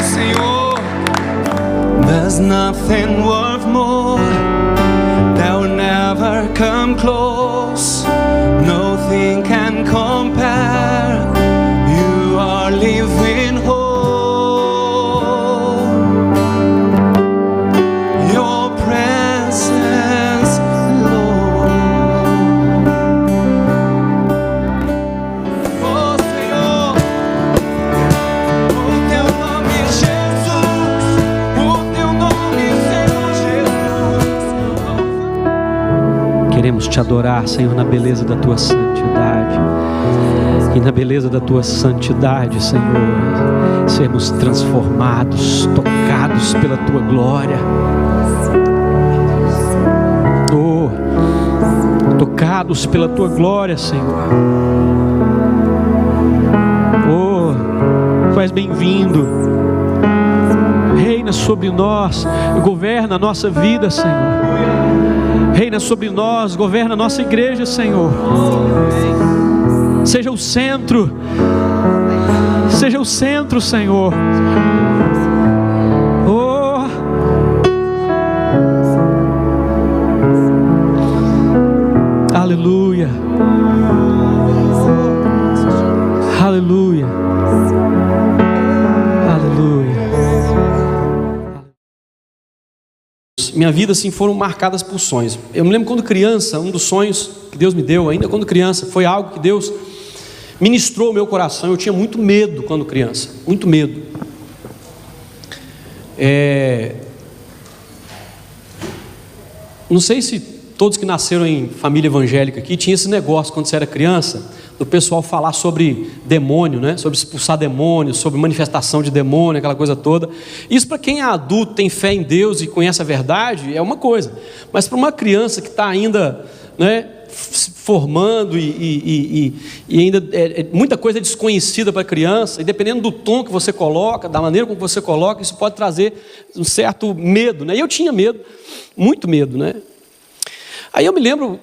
Senhor. There's nothing worth more that will never come close. Nothing can compare. You are living hope. Your presence, Lord. Oh Senhor, o teu nome Jesus, o teu nome Senhor Jesus. Queremos te adorar, Senhor, na beleza da tua santidade. E na beleza da tua santidade, Senhor, sermos transformados, tocados pela tua glória. Oh, tocados pela tua glória, Senhor. Oh, tu és bem-vindo. Reina sobre nós, governa a nossa vida, Senhor. Reina sobre nós, governa a nossa igreja, Senhor. Seja o centro, Senhor. Oh, aleluia, aleluia, aleluia. Minha vida assim foram marcadas por sonhos. Eu me lembro quando criança, um dos sonhos que Deus me deu, ainda quando criança, foi algo que Deus ministrou o meu coração. Eu tinha muito medo quando criança, muito medo. Não sei se todos que nasceram em família evangélica aqui tinham esse negócio quando você era criança, do pessoal falar sobre demônio, né? Sobre expulsar demônios, sobre manifestação de demônio, aquela coisa toda. Isso para quem é adulto, tem fé em Deus e conhece a verdade, é uma coisa. Mas para uma criança que está ainda, né, formando e ainda muita coisa desconhecida para a criança, e dependendo do tom que você coloca, da maneira como você coloca, isso pode trazer um certo medo, né? E eu tinha medo, muito medo, né? Aí eu me lembro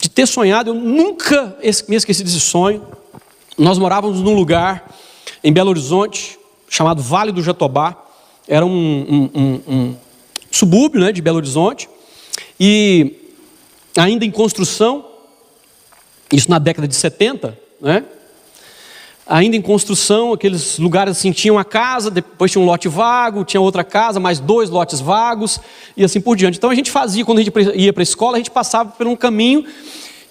de ter sonhado, eu nunca me esqueci desse sonho. Nós morávamos num lugar em Belo Horizonte, chamado Vale do Jatobá. Era um subúrbio, né, de Belo Horizonte, e ainda em construção, isso na década de 70, né? Ainda em construção, aqueles lugares assim, tinha uma casa, depois tinha um lote vago, tinha outra casa, mais 2 lotes vagos, e assim por diante. Então a gente fazia, quando a gente ia para a escola, a gente passava por um caminho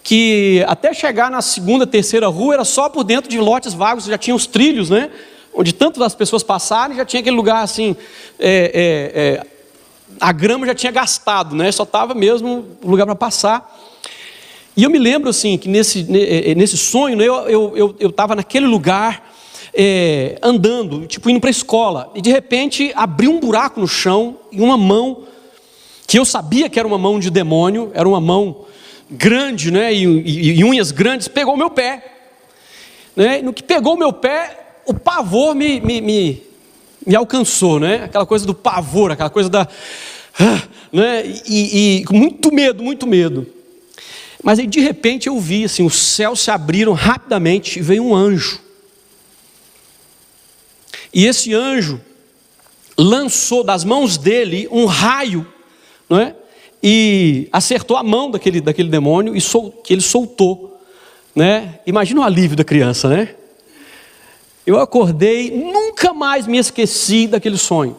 que até chegar na 2ª, 3ª rua, era só por dentro de lotes vagos, já tinha os trilhos, né? Onde tanto das pessoas passaram, já tinha aquele lugar assim, a grama já tinha gastado, né? Só estava mesmo o lugar para passar. E eu me lembro assim, que nesse sonho, né, eu estava naquele lugar, andando, tipo indo para a escola, e de repente abriu um buraco no chão, e uma mão, que eu sabia que era uma mão de demônio, era uma mão grande, né, e unhas grandes, pegou o meu pé, né? No que pegou o meu pé, o pavor me alcançou, né? Aquela coisa do pavor, aquela coisa da, né? E muito medo, muito medo. Mas aí de repente eu vi assim, os céus se abriram rapidamente e veio um anjo. E esse anjo lançou das mãos dele um raio, não é? E acertou a mão daquele demônio e que ele soltou, né? Imagina o alívio da criança, né? Eu acordei, nunca mais me esqueci daquele sonho.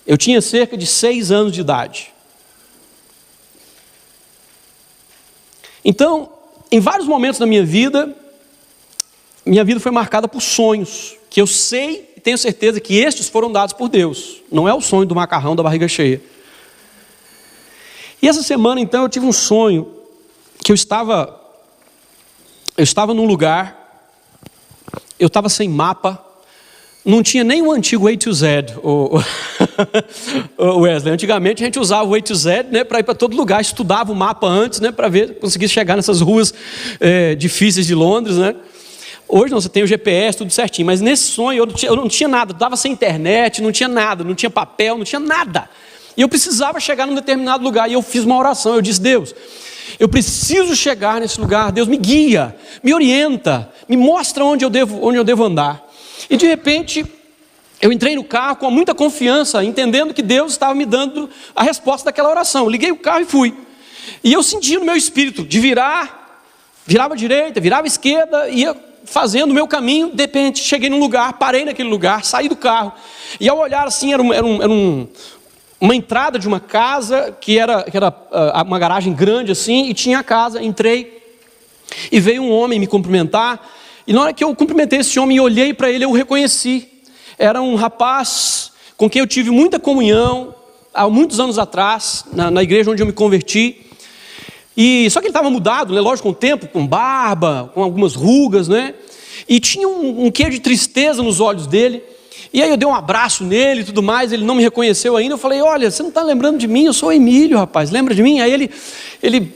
Eu tinha cerca de 6 anos de idade. Então, em vários momentos da minha vida foi marcada por sonhos, que eu sei e tenho certeza que estes foram dados por Deus. Não é o sonho do macarrão da barriga cheia. E essa semana, então, eu tive um sonho, que eu estava num lugar, eu estava sem mapa, não tinha nem o antigo A to Z, o Wesley. Antigamente a gente usava o A to Z, né, para ir para todo lugar, estudava o mapa antes, né, para ver, conseguir chegar nessas ruas difíceis de Londres, né? Hoje não, você tem o GPS, tudo certinho, mas nesse sonho eu não tinha nada, eu estava sem internet, não tinha nada, não tinha papel, não tinha nada. E eu precisava chegar num determinado lugar, e eu fiz uma oração, eu disse: Deus, eu preciso chegar nesse lugar, Deus me guia, me orienta, me mostra onde eu devo andar. E de repente, eu entrei no carro com muita confiança, entendendo que Deus estava me dando a resposta daquela oração. Eu liguei o carro e fui. E eu senti no meu espírito de virava à direita, virava à esquerda, ia fazendo o meu caminho. De repente, cheguei num lugar, parei naquele lugar, saí do carro. E ao olhar assim, era uma entrada de uma casa, que era uma garagem grande assim, e tinha a casa. Entrei e veio um homem me cumprimentar. E na hora que eu cumprimentei esse homem e olhei para ele, eu o reconheci. Era um rapaz com quem eu tive muita comunhão há muitos anos atrás, na igreja onde eu me converti. E só que ele estava mudado, né? Lógico, com o tempo, com barba, com algumas rugas, né? E tinha um quê de tristeza nos olhos dele. E aí eu dei um abraço nele e tudo mais, ele não me reconheceu ainda. Eu falei: olha, você não está lembrando de mim? Eu sou o Emílio, rapaz, lembra de mim? Aí ele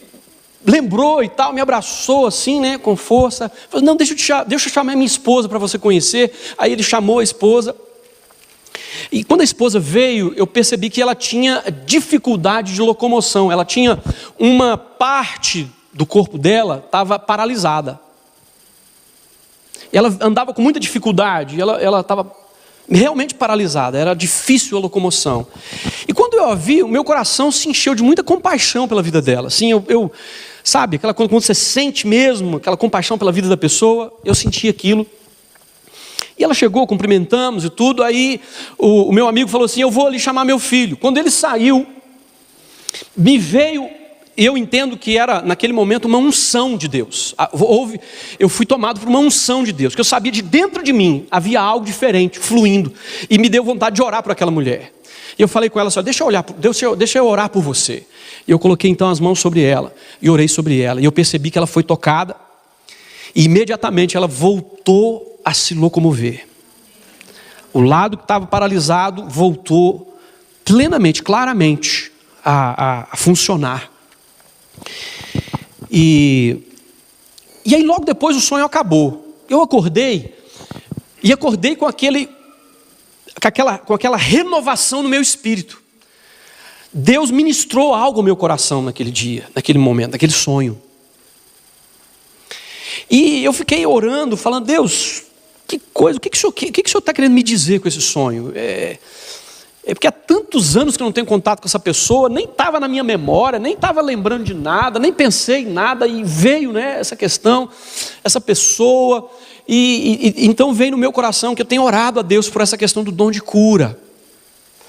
lembrou e tal, me abraçou assim, né, com força. Falei: não, deixa eu chamar minha esposa para você conhecer. Aí ele chamou a esposa. E quando a esposa veio, eu percebi que ela tinha dificuldade de locomoção. Ela tinha uma parte do corpo dela, estava paralisada. Ela andava com muita dificuldade, ela estava realmente paralisada, era difícil a locomoção. E quando eu a vi, o meu coração se encheu de muita compaixão pela vida dela. Assim, sabe, quando você sente mesmo aquela compaixão pela vida da pessoa, eu senti aquilo. E ela chegou, cumprimentamos e tudo. Aí o meu amigo falou assim: eu vou ali chamar meu filho. Quando ele saiu, me veio, eu entendo que era naquele momento uma unção de Deus. Eu fui tomado por uma unção de Deus, que eu sabia de dentro de mim havia algo diferente fluindo, e me deu vontade de orar por aquela mulher. E eu falei com ela assim: deixa eu orar por você. E eu coloquei então as mãos sobre ela e orei sobre ela, e eu percebi que ela foi tocada, e imediatamente ela voltou a se locomover. O lado que estava paralisado voltou plenamente, claramente a funcionar. E aí logo depois o sonho acabou. Eu acordei com aquela renovação no meu espírito. Deus ministrou algo ao meu coração naquele dia, naquele momento, naquele sonho. E eu fiquei orando, falando: Deus, que coisa, o que o Senhor está querendo me dizer com esse sonho? É porque há tantos anos que eu não tenho contato com essa pessoa, nem estava na minha memória, nem estava lembrando de nada, nem pensei em nada, e veio, né, essa questão, essa pessoa, e então veio no meu coração que eu tenho orado a Deus por essa questão do dom de cura.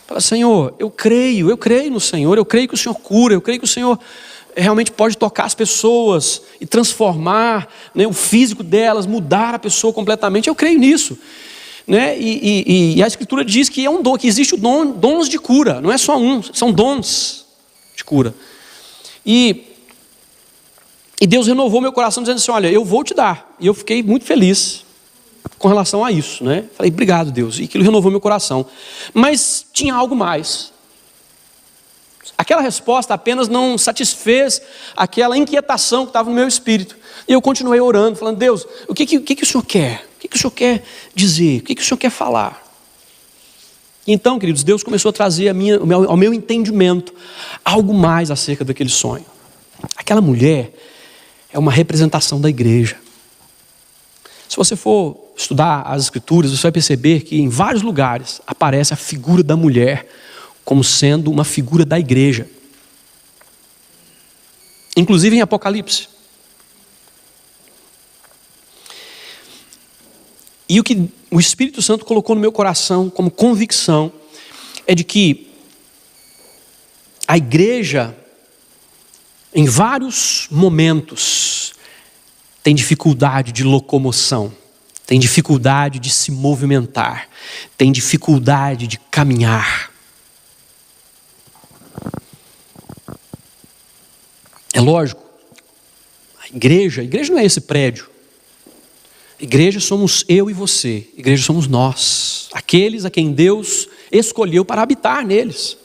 Fala: Senhor, eu creio no Senhor, eu creio que o Senhor cura, eu creio que o Senhor realmente pode tocar as pessoas e transformar, né, o físico delas, mudar a pessoa completamente. Eu creio nisso, né? E a Escritura diz que é um dom, que existe dons de cura, não é só um, são dons de cura. E Deus renovou meu coração dizendo assim: olha, eu vou te dar. E eu fiquei muito feliz com relação a isso, né? Falei: obrigado, Deus. E aquilo renovou meu coração. Mas tinha algo mais. Aquela resposta apenas não satisfez aquela inquietação que estava no meu espírito. E eu continuei orando, falando: Deus, o que o Senhor quer? O que o Senhor quer dizer? O que o Senhor quer falar? Então, queridos, Deus começou a trazer ao meu entendimento algo mais acerca daquele sonho. Aquela mulher é uma representação da igreja. Se você for estudar as Escrituras, você vai perceber que em vários lugares aparece a figura da mulher como sendo uma figura da igreja. Inclusive em Apocalipse. E o que o Espírito Santo colocou no meu coração como convicção é de que a igreja, em vários momentos, tem dificuldade de locomoção, tem dificuldade de se movimentar, tem dificuldade de caminhar. É lógico, a igreja não é esse prédio. A igreja somos eu e você, a igreja somos nós, aqueles a quem Deus escolheu para habitar neles.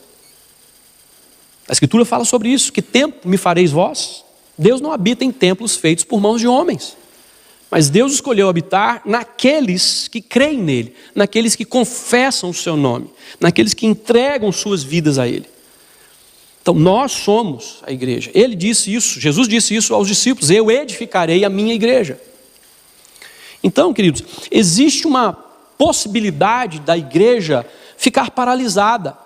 A Escritura fala sobre isso: que templo me fareis vós? Deus não habita em templos feitos por mãos de homens, mas Deus escolheu habitar naqueles que creem nele, naqueles que confessam o seu nome, naqueles que entregam suas vidas a ele. Então nós somos a igreja. Ele disse isso, Jesus disse isso aos discípulos: eu edificarei a minha igreja. Então, queridos, existe uma possibilidade da igreja ficar paralisada.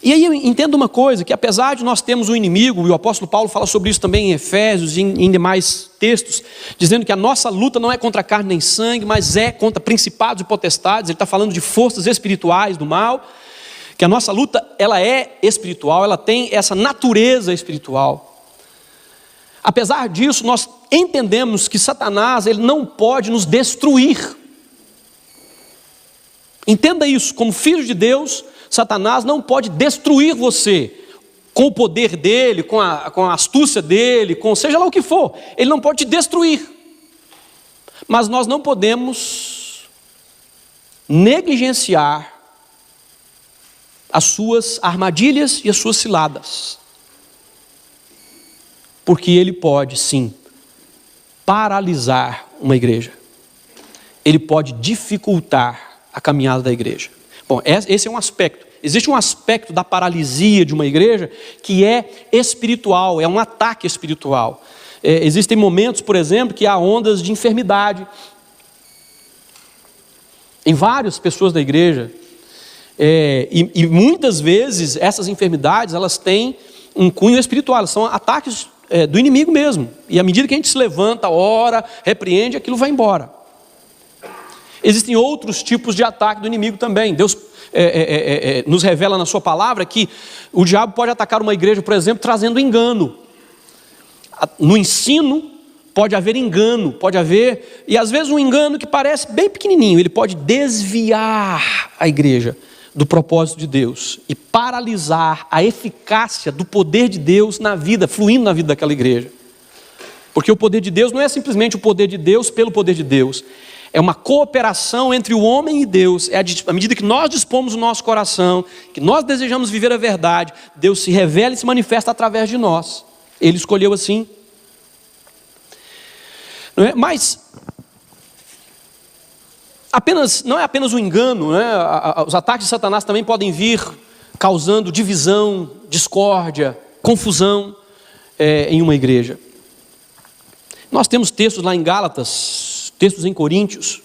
E aí eu entendo uma coisa, que apesar de nós termos um inimigo, e o apóstolo Paulo fala sobre isso também em Efésios e em demais textos, dizendo que a nossa luta não é contra carne nem sangue, mas é contra principados e potestades. Ele está falando de forças espirituais do mal, que a nossa luta, ela é espiritual, ela tem essa natureza espiritual. Apesar disso, nós entendemos que Satanás, ele não pode nos destruir. Entenda isso, como filho de Deus, Satanás não pode destruir você com o poder dele, com a astúcia dele, com seja lá o que for. Ele não pode te destruir. Mas nós não podemos negligenciar as suas armadilhas e as suas ciladas. Porque ele pode, sim, paralisar uma igreja. Ele pode dificultar a caminhada da igreja. Bom, esse é um aspecto. Existe um aspecto da paralisia de uma igreja que é espiritual, é um ataque espiritual. Existem momentos, por exemplo, que há ondas de enfermidade em várias pessoas da igreja. E muitas vezes essas enfermidades, elas têm um cunho espiritual, elas são ataques do inimigo mesmo. E à medida que a gente se levanta, ora, repreende, aquilo vai embora. Existem outros tipos de ataque do inimigo também. Deus nos revela na sua palavra que o diabo pode atacar uma igreja, por exemplo, trazendo engano. No ensino pode haver engano, pode haver, e às vezes um engano que parece bem pequenininho, ele pode desviar a igreja do propósito de Deus e paralisar a eficácia do poder de Deus na vida, fluindo na vida daquela igreja. Porque o poder de Deus não é simplesmente o poder de Deus pelo poder de Deus. É uma cooperação entre o homem e Deus. À medida que nós dispomos o nosso coração, que nós desejamos viver a verdade, Deus se revela e se manifesta através de nós. Ele escolheu assim. Não é? Mas não é apenas um engano, né? Os ataques de Satanás também podem vir causando divisão, discórdia, confusão em uma igreja. Nós temos textos lá em Gálatas, textos em Coríntios.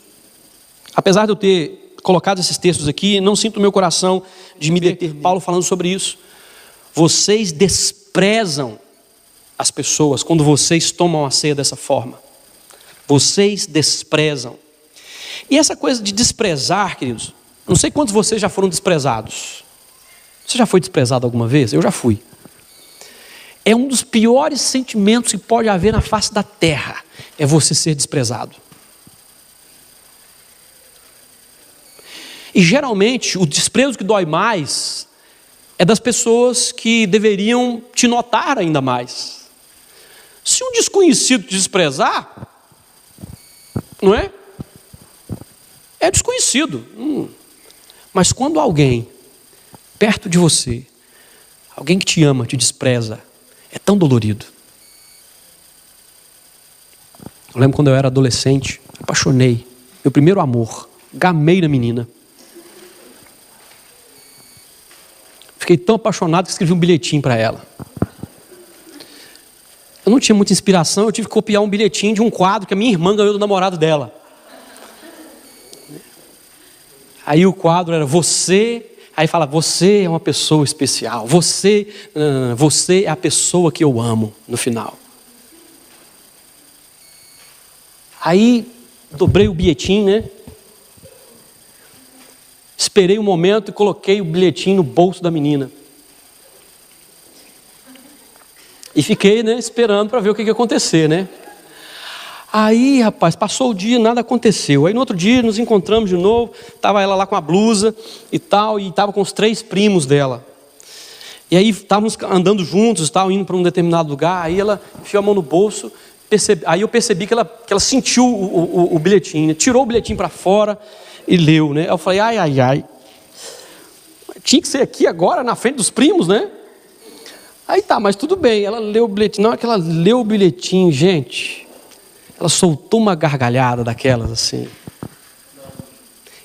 Apesar de eu ter colocado esses textos aqui, não sinto no meu coração de me deter. Paulo falando sobre isso. Vocês desprezam as pessoas quando vocês tomam a ceia dessa forma. Vocês desprezam. E essa coisa de desprezar, queridos, não sei quantos de vocês já foram desprezados. Você já foi desprezado alguma vez? Eu já fui. É um dos piores sentimentos que pode haver na face da terra, é você ser desprezado. E geralmente o desprezo que dói mais é das pessoas que deveriam te notar ainda mais. Se um desconhecido te desprezar, não é? É desconhecido. Mas quando alguém perto de você, alguém que te ama, te despreza, é tão dolorido. Eu lembro quando eu era adolescente, apaixonei, meu primeiro amor, gamei na menina. Fiquei tão apaixonado que escrevi um bilhetinho para ela. Eu não tinha muita inspiração, eu tive que copiar um bilhetinho de um quadro que a minha irmã ganhou do namorado dela. Aí o quadro era você, aí fala, você é uma pessoa especial, você é a pessoa que eu amo, no final. Aí dobrei o bilhetinho, né? Esperei um momento e coloquei o bilhetinho no bolso da menina. E fiquei, né, esperando para ver o que ia acontecer, né? Aí, rapaz, passou o dia, nada aconteceu. Aí no outro dia nos encontramos de novo, estava ela lá com a blusa e tal, e estava com os 3 primos dela. E aí estávamos andando juntos, estavam indo para um determinado lugar, aí ela enfiou a mão no bolso, aí eu percebi que ela sentiu o bilhetinho, né? Tirou o bilhetinho para fora e leu, né? Eu falei, ai. Tinha que ser aqui agora, na frente dos primos, né? Aí tá, mas tudo bem, ela leu o bilhetinho. Na hora que ela leu o bilhetinho, gente, ela soltou uma gargalhada daquelas assim.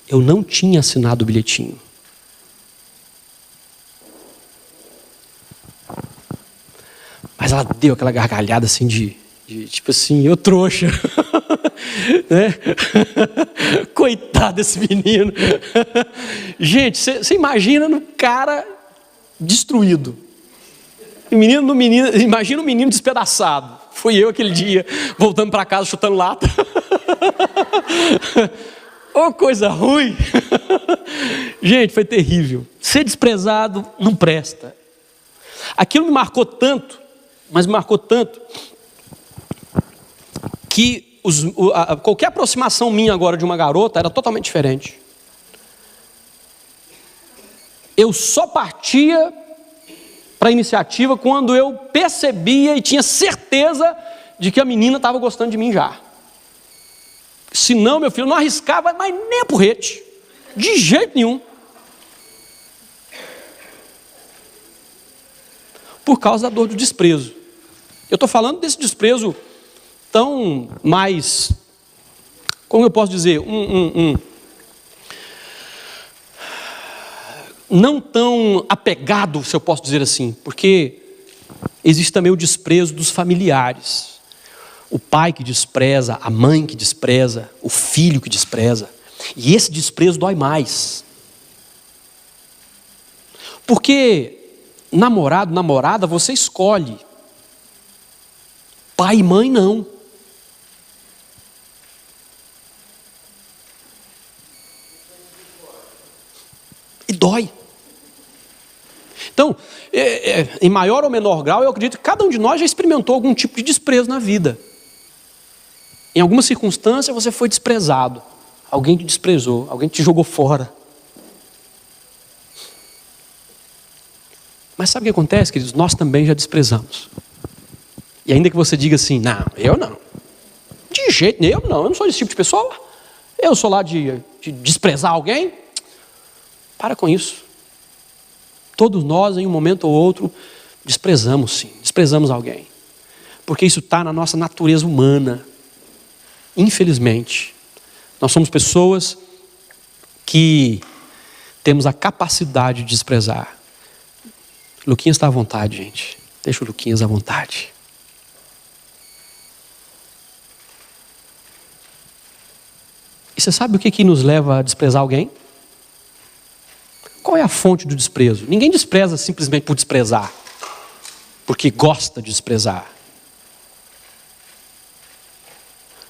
Eu não tinha assinado o bilhetinho. Mas ela deu aquela gargalhada assim de tipo assim, eu trouxa. Né? Coitado desse menino. Gente, você imagina no cara destruído. Imagina o menino despedaçado. Fui eu aquele dia, voltando para casa, chutando lata. Oh, coisa ruim. Gente, foi terrível. Ser desprezado não presta. Aquilo me marcou tanto, mas me marcou tanto, que qualquer aproximação minha agora de uma garota era totalmente diferente. Eu só partia para a iniciativa quando eu percebia e tinha certeza de que a menina estava gostando de mim já. Se não, meu filho, eu não arriscava, mas nem a porrete. De jeito nenhum. Por causa da dor do desprezo. Eu estou falando desse desprezo tão mais, como eu posso dizer, não tão apegado, se eu posso dizer assim, porque existe também o desprezo dos familiares. O pai que despreza, a mãe que despreza, o filho que despreza. E esse desprezo dói mais. Porque namorado, namorada, você escolhe. Pai e mãe não. E dói. Então, em maior ou menor grau, eu acredito que cada um de nós já experimentou algum tipo de desprezo na vida. Em alguma circunstância você foi desprezado. Alguém te desprezou, alguém te jogou fora. Mas sabe o que acontece, queridos? Nós também já desprezamos. E ainda que você diga assim, não, eu não. De jeito nenhum, eu não sou esse tipo de pessoa. Eu sou lá de desprezar alguém. Para com isso. Todos nós, em um momento ou outro, desprezamos sim, desprezamos alguém. Porque isso está na nossa natureza humana. Infelizmente, nós somos pessoas que temos a capacidade de desprezar. Luquinhas está à vontade, gente. Deixa o Luquinhas à vontade. E você sabe o que nos leva a desprezar alguém? Qual é a fonte do desprezo? Ninguém despreza simplesmente por desprezar, porque gosta de desprezar.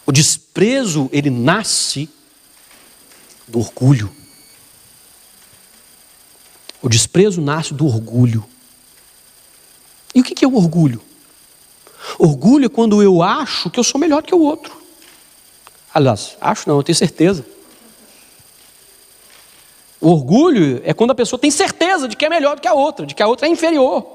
O desprezo, ele nasce do orgulho. O desprezo nasce do orgulho. E o que é o orgulho? Orgulho é quando eu acho que eu sou melhor que o outro. Aliás, acho não, eu tenho certeza. O orgulho é quando a pessoa tem certeza de que é melhor do que a outra, de que a outra é inferior.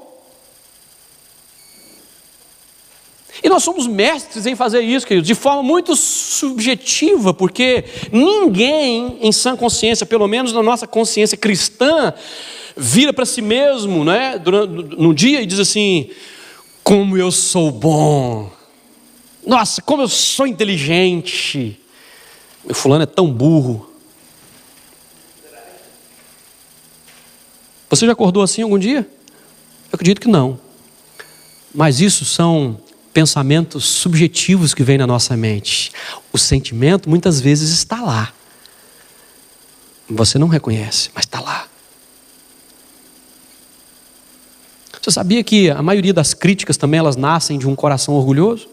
E nós somos mestres em fazer isso, queridos, de forma muito subjetiva, porque ninguém em sã consciência, pelo menos na nossa consciência cristã, vira para si mesmo, né, no dia e diz assim, como eu sou bom, nossa, como eu sou inteligente, o fulano é tão burro. Você já acordou assim algum dia? Eu acredito que não. Mas isso são pensamentos subjetivos que vêm na nossa mente. O sentimento muitas vezes está lá. Você não reconhece, mas está lá. Você sabia que a maioria das críticas também elas nascem de um coração orgulhoso?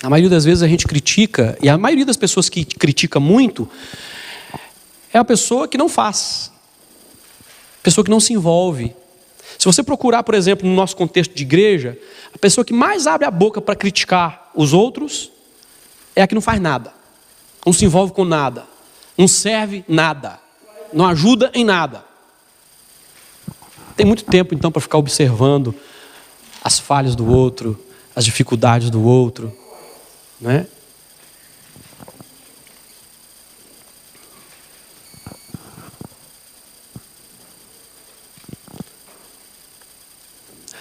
A maioria das vezes a gente critica, e a maioria das pessoas que critica muito é a pessoa que não faz, a pessoa que não se envolve. Se você procurar, por exemplo, no nosso contexto de igreja, a pessoa que mais abre a boca para criticar os outros é a que não faz nada, não se envolve com nada, não serve nada, não ajuda em nada. Tem muito tempo então para ficar observando as falhas do outro, as dificuldades do outro, né?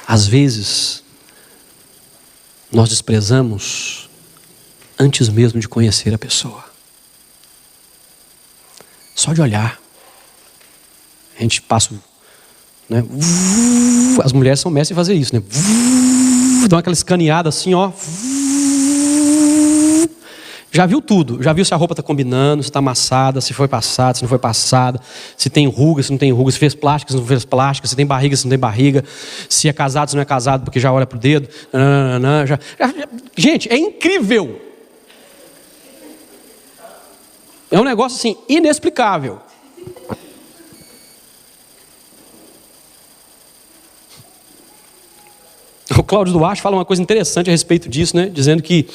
Às vezes, nós desprezamos antes mesmo de conhecer a pessoa. Só de olhar. A gente passa, né? As mulheres são mestres em fazer isso, né? Dão aquela escaneada assim, ó. Já viu tudo, já viu se a roupa está combinando, se está amassada, se foi passada, se não foi passada, se tem ruga, se não tem ruga, se fez plástica, se não fez plástica, se tem barriga, se não tem barriga, se é casado, se não é casado, porque já olha pro dedo. Gente, é incrível. É um negócio assim, inexplicável. O Cláudio Duarte fala uma coisa interessante a respeito disso, né? Dizendo que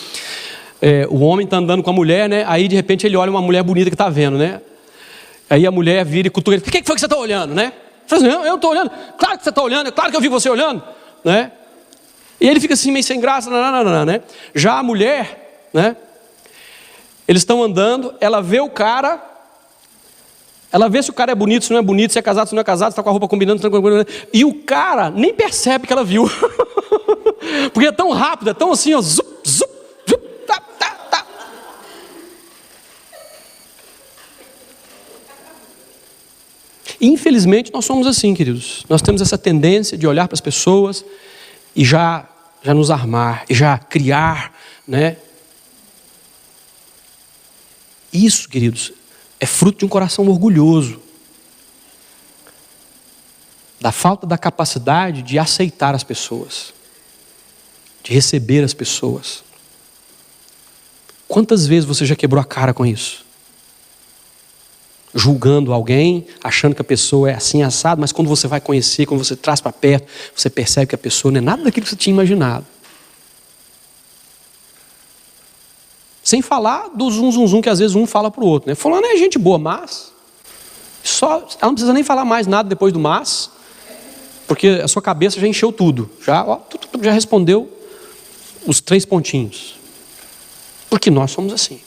o homem está andando com a mulher, né? Aí de repente ele olha uma mulher bonita que está vendo, né? Aí a mulher vira e cutuca ele: o que foi que você está olhando, né? Fala assim: eu estou olhando. Claro que você está olhando, é claro que eu vi você olhando, né? E ele fica assim meio sem graça, né? Já a mulher, né? Eles estão andando, ela vê o cara, ela vê se o cara é bonito, se não é bonito, se é casado, se não é casado, se está com a roupa combinando, se não está combinando. E o cara nem percebe que ela viu. Porque é tão rápido, é tão assim, ó, zup, zup, zup, tá, tá, tá. Infelizmente nós somos assim, queridos. Nós temos essa tendência de olhar para as pessoas e já nos armar, e já criar, né? Isso, queridos, é fruto de um coração orgulhoso, da falta da capacidade de aceitar as pessoas, de receber as pessoas. Quantas vezes você já quebrou a cara com isso? Julgando alguém, achando que a pessoa é assim, assado, mas quando você vai conhecer, quando você traz para perto, você percebe que a pessoa não é nada daquilo que você tinha imaginado. Sem falar do zum que às vezes um fala para o outro, né? Fulano é gente boa, mas ela não precisa nem falar mais nada depois do mas, porque a sua cabeça já encheu tudo, já respondeu os 3 pontinhos. Porque nós somos assim.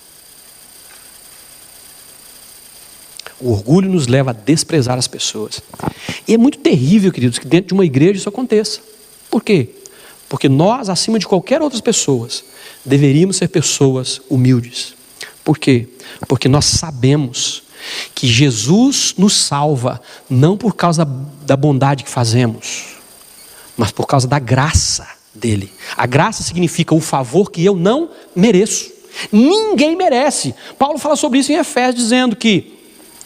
O orgulho nos leva a desprezar as pessoas. E é muito terrível, queridos, que dentro de uma igreja isso aconteça. Por quê? Porque nós, acima de qualquer outras pessoas, deveríamos ser pessoas humildes. Por quê? Porque nós sabemos que Jesus nos salva não por causa da bondade que fazemos, mas por causa da graça dele. A graça significa o favor que eu não mereço. Ninguém merece. Paulo fala sobre isso em Efésios, dizendo que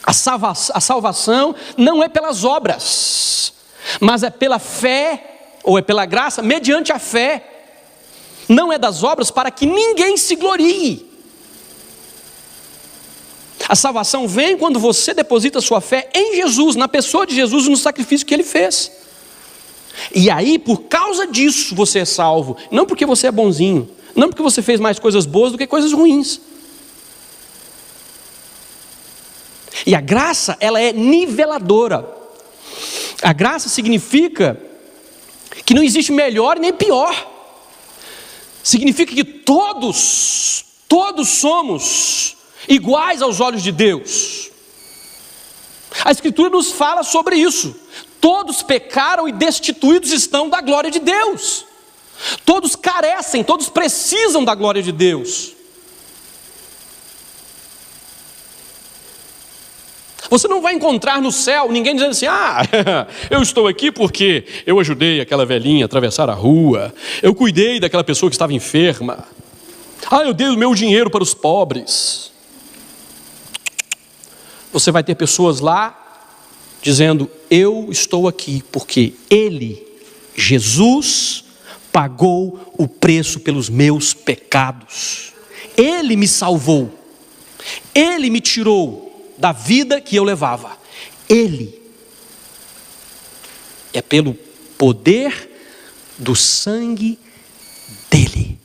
a salvação não é pelas obras, mas é pela fé, ou é pela graça, mediante a fé. Não é das obras para que ninguém se glorie. A salvação vem quando você deposita sua fé em Jesus, na pessoa de Jesus, no sacrifício que ele fez. E aí, por causa disso, você é salvo. Não porque você é bonzinho, não porque você fez mais coisas boas do que coisas ruins. E a graça, ela é niveladora. A graça significa que não existe melhor nem pior. Significa que todos somos iguais aos olhos de Deus. A Escritura nos fala sobre isso. Todos pecaram e destituídos estão da glória de Deus. Todos carecem, todos precisam da glória de Deus. Você não vai encontrar no céu ninguém dizendo assim: eu estou aqui porque eu ajudei aquela velhinha a atravessar a rua, eu cuidei daquela pessoa que estava enferma, eu dei o meu dinheiro para os pobres. Você vai ter pessoas lá dizendo: eu estou aqui porque Ele, Jesus, pagou o preço pelos meus pecados. Ele me salvou. Ele me tirou da vida que eu levava. Ele. É pelo poder do sangue dele.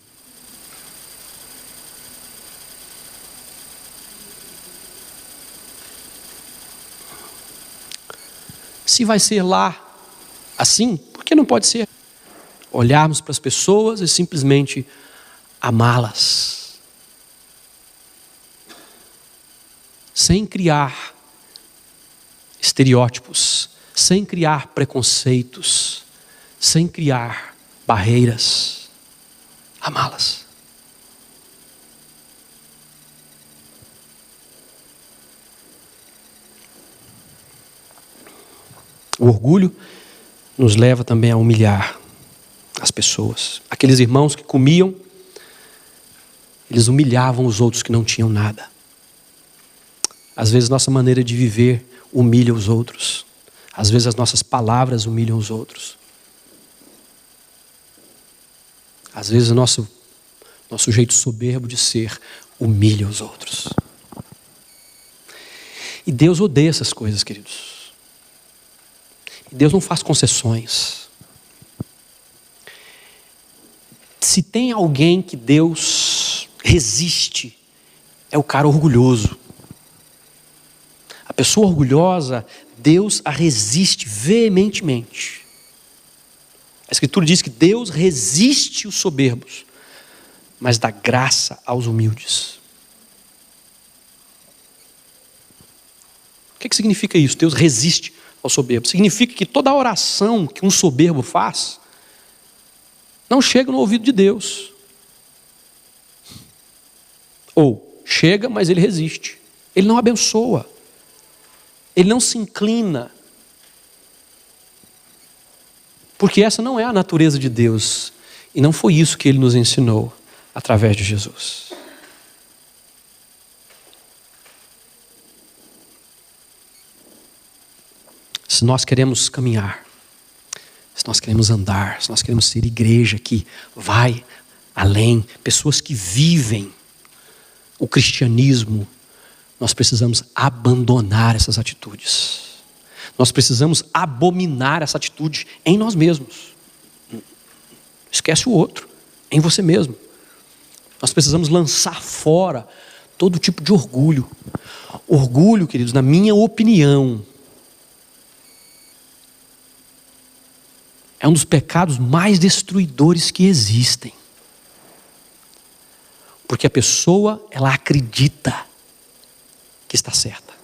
Se vai ser lá assim, por que não pode ser? Olharmos para as pessoas e simplesmente amá-las, sem criar estereótipos, sem criar preconceitos, sem criar barreiras. Amá-las. O orgulho nos leva também a humilhar as pessoas. Aqueles irmãos que comiam Eles humilhavam os outros que não tinham nada. Às vezes nossa maneira de viver humilha os outros. Às vezes as nossas palavras humilham os outros. Às vezes o nosso jeito soberbo de ser humilha os outros. E Deus odeia essas coisas, queridos. E Deus não faz concessões. Se tem alguém que Deus resiste, é o cara orgulhoso. A pessoa orgulhosa, Deus a resiste veementemente. A Escritura diz que Deus resiste os soberbos, mas dá graça aos humildes. O que significa isso? Deus resiste ao soberbo. Significa que toda oração que um soberbo faz não chega no ouvido de Deus. Ou chega, mas ele resiste. Ele não abençoa. Ele não se inclina. Porque essa não é a natureza de Deus. E não foi isso que Ele nos ensinou através de Jesus. Se nós queremos caminhar, se nós queremos andar, se nós queremos ser igreja que vai além, pessoas que vivem o cristianismo, nós precisamos abandonar essas atitudes. Nós precisamos abominar essa atitude em nós mesmos. Esquece o outro, em você mesmo. Nós precisamos lançar fora todo tipo de orgulho. Orgulho, queridos, na minha opinião, é um dos pecados mais destruidores que existem. Porque a pessoa, ela acredita que está certa.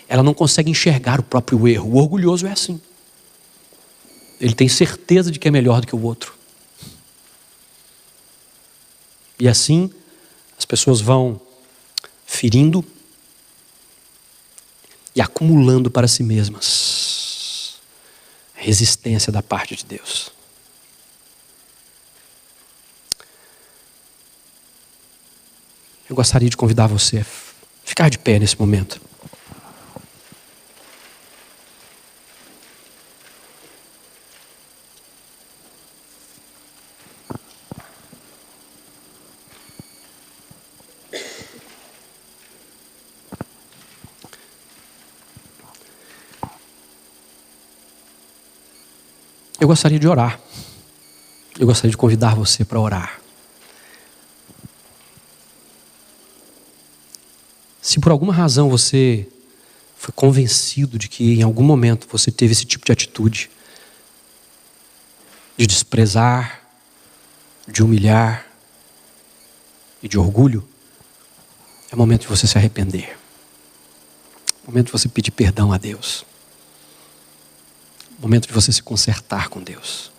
Ela não consegue enxergar o próprio erro. O orgulhoso é assim. Ele tem certeza de que é melhor do que o outro. E assim, as pessoas vão ferindo e acumulando para si mesmas resistência da parte de Deus. Eu gostaria de convidar você a ficar de pé nesse momento. Eu gostaria de orar. Eu gostaria de convidar você para orar. Se por alguma razão você foi convencido de que em algum momento você teve esse tipo de atitude, de desprezar, de humilhar e de orgulho, é momento de você se arrepender. É momento de você pedir perdão a Deus. Momento de você se consertar com Deus.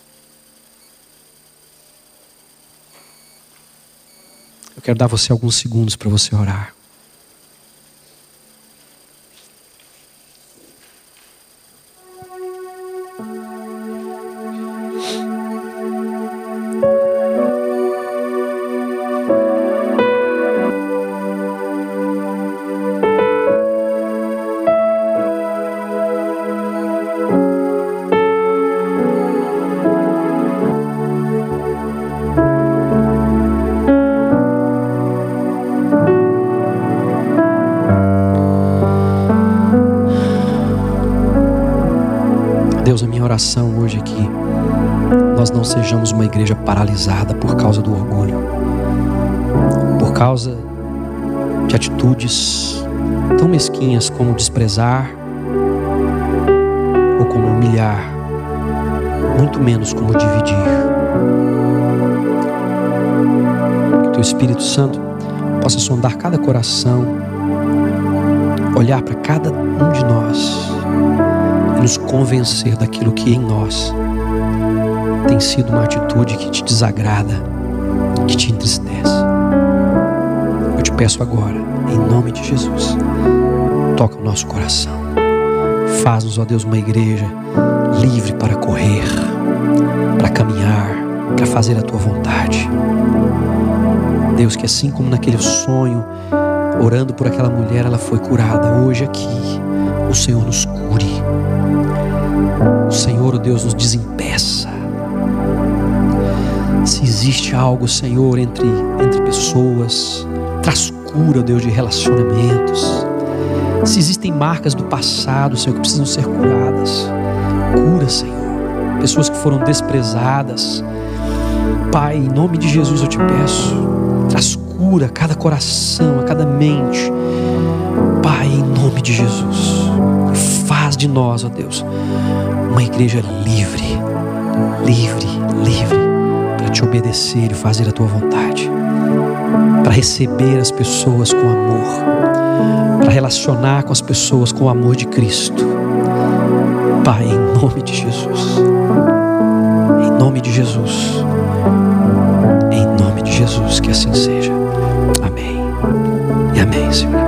Eu quero dar a você alguns segundos para você orar. Deus, a minha oração hoje é que nós não sejamos uma igreja paralisada por causa do orgulho, por causa de atitudes tão mesquinhas como desprezar ou como humilhar, muito menos como dividir. Que o Teu Espírito Santo possa sondar cada coração, olhar para cada um de nós e nos convencer daquilo que em nós tem sido uma atitude que te desagrada, que te entristece. Eu te peço agora, em nome de Jesus, toca o nosso coração. Faz-nos, ó Deus, uma igreja livre para correr, para caminhar, para fazer a Tua vontade. Deus, que assim como naquele sonho, orando por aquela mulher, ela foi curada, hoje aqui o Senhor nos cure. O Senhor, ó Deus, nos desimpeça. Se existe algo, Senhor, entre pessoas, traz cura, ó Deus, de relacionamentos. Se existem marcas do passado, Senhor, que precisam ser curadas, cura, Senhor. Pessoas que foram desprezadas, Pai, em nome de Jesus eu te peço, traz cura a cada coração, a cada mente, Pai, em nome de Jesus. E faz de nós, ó Deus, uma igreja livre, para te obedecer e fazer a tua vontade, para receber as pessoas com amor, para relacionar com as pessoas com o amor de Cristo. Pai, em nome de Jesus, em nome de Jesus, em nome de Jesus, que assim seja. Amém e amém, Senhor.